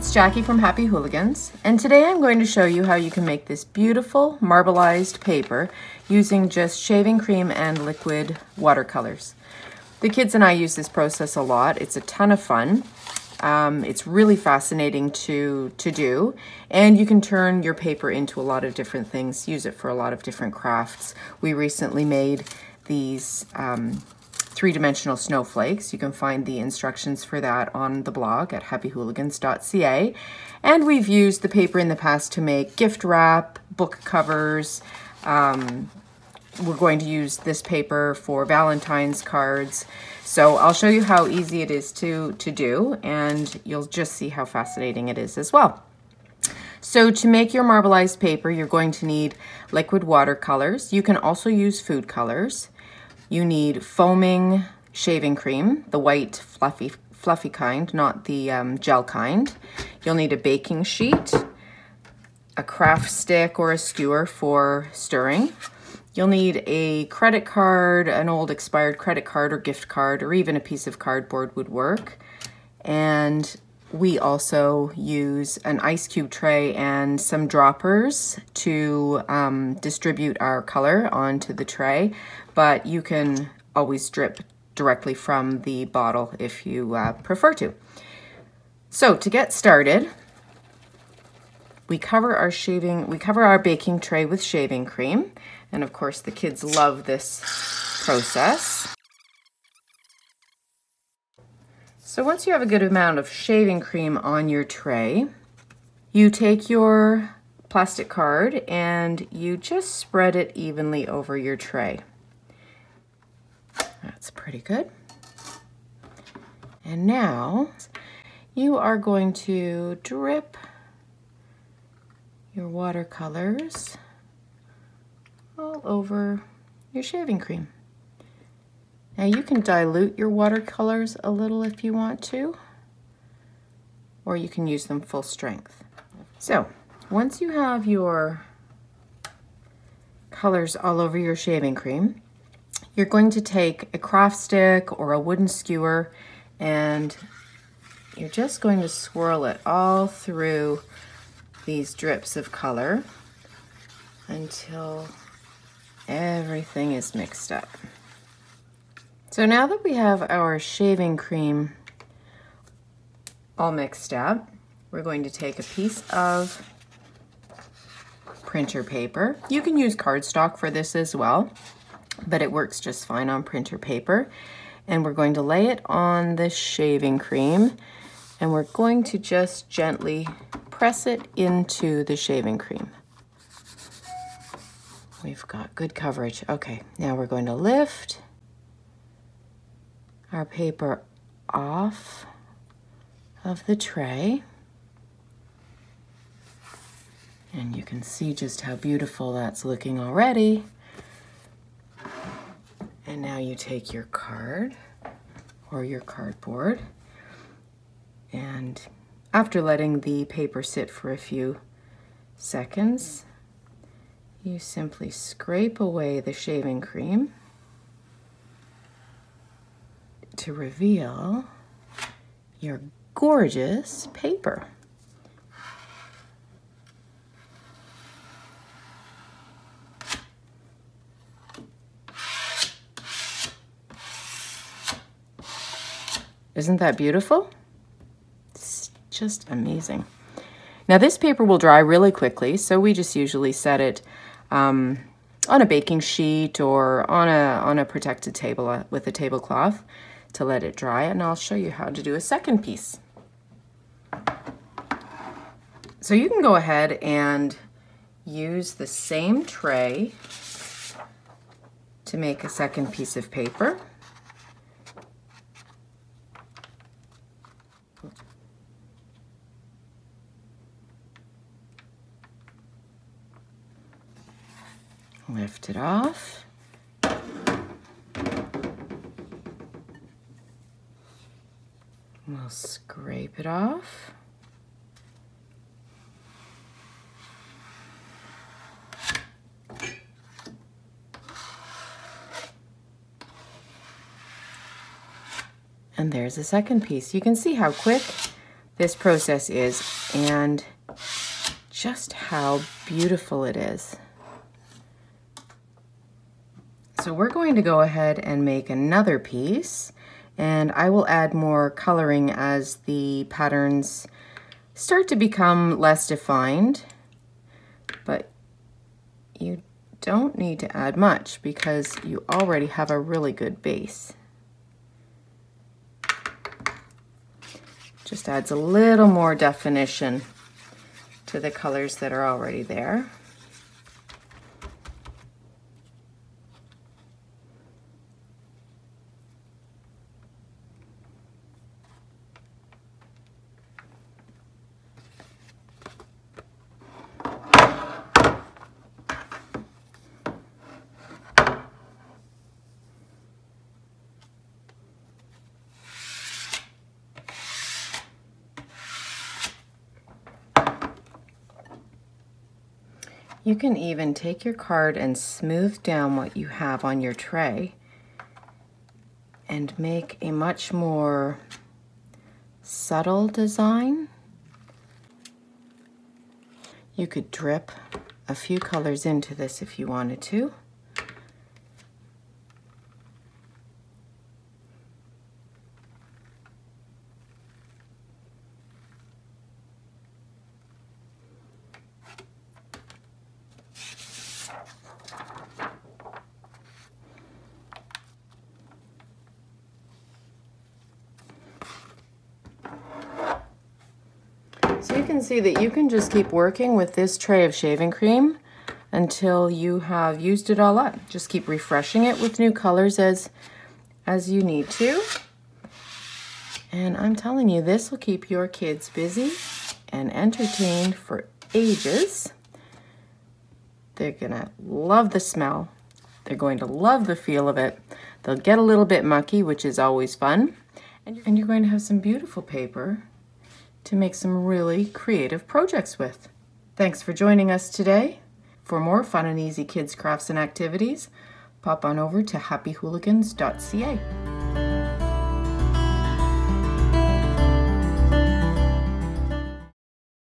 it's Jackie from Happy Hooligans, and today I'm going to show you how you can make this beautiful marbleized paper using just shaving cream and liquid watercolors. The kids and I use this process a lot. It's a ton of fun. It's really fascinating to do, and you can turn your paper into a lot of different things, use it for a lot of different crafts. We recently made these three-dimensional snowflakes. You can find the instructions for that on the blog at happyhooligans.ca. And we've used the paper in the past to make gift wrap, book covers. We're going to use this paper for Valentine's cards. So I'll show you how easy it is to do, and you'll just see how fascinating it is as well. So to make your marbleized paper, you're going to need liquid watercolors. You can also use food colors. You need foaming shaving cream, the white fluffy kind, not the gel kind. You'll need a baking sheet, a craft stick or a skewer for stirring. You'll need a credit card, an old expired credit card or gift card, or even a piece of cardboard would work. And we also use an ice cube tray and some droppers to distribute our color onto the tray, but you can always drip directly from the bottle if you prefer to. So to get started, we cover our baking tray with shaving cream, and of course the kids love this process. So once you have a good amount of shaving cream on your tray, you take your plastic card and you just spread it evenly over your tray. That's pretty good. And now you are going to drip your watercolors all over your shaving cream. Now you can dilute your watercolors a little if you want to, or you can use them full strength. So once you have your colors all over your shaving cream, you're going to take a craft stick or a wooden skewer, and you're just going to swirl it all through these drips of color until everything is mixed up. So now that we have our shaving cream all mixed up, we're going to take a piece of printer paper. You can use cardstock for this as well, but it works just fine on printer paper. And we're going to lay it on the shaving cream, and we're going to just gently press it into the shaving cream. We've got good coverage. Okay, now we're going to lift our paper off of the tray. And you can see just how beautiful that's looking already. And now you take your card or your cardboard, and after letting the paper sit for a few seconds, you simply scrape away the shaving cream to reveal your gorgeous paper. Isn't that beautiful? It's just amazing. Now this paper will dry really quickly, so we just usually set it on a baking sheet or on a protected table with a tablecloth to let it dry, and I'll show you how to do a second piece. So you can go ahead and use the same tray to make a second piece of paper. Lift it off. We'll scrape it off. And there's a second piece. You can see how quick this process is and just how beautiful it is. So we're going to go ahead and make another piece, and I will add more coloring as the patterns start to become less defined, but you don't need to add much because you already have a really good base. Just adds a little more definition to the colors that are already there. You can even take your card and smooth down what you have on your tray and make a much more subtle design. You could drip a few colors into this if you wanted to. So you can see that you can just keep working with this tray of shaving cream until you have used it all up. Just keep refreshing it with new colors as you need to. And I'm telling you, this will keep your kids busy and entertained for ages. They're gonna love the smell. They're going to love the feel of it. They'll get a little bit mucky, which is always fun. And you're going to have some beautiful paper to make some really creative projects with. Thanks for joining us today. For more fun and easy kids crafts and activities, pop on over to happyhooligans.ca.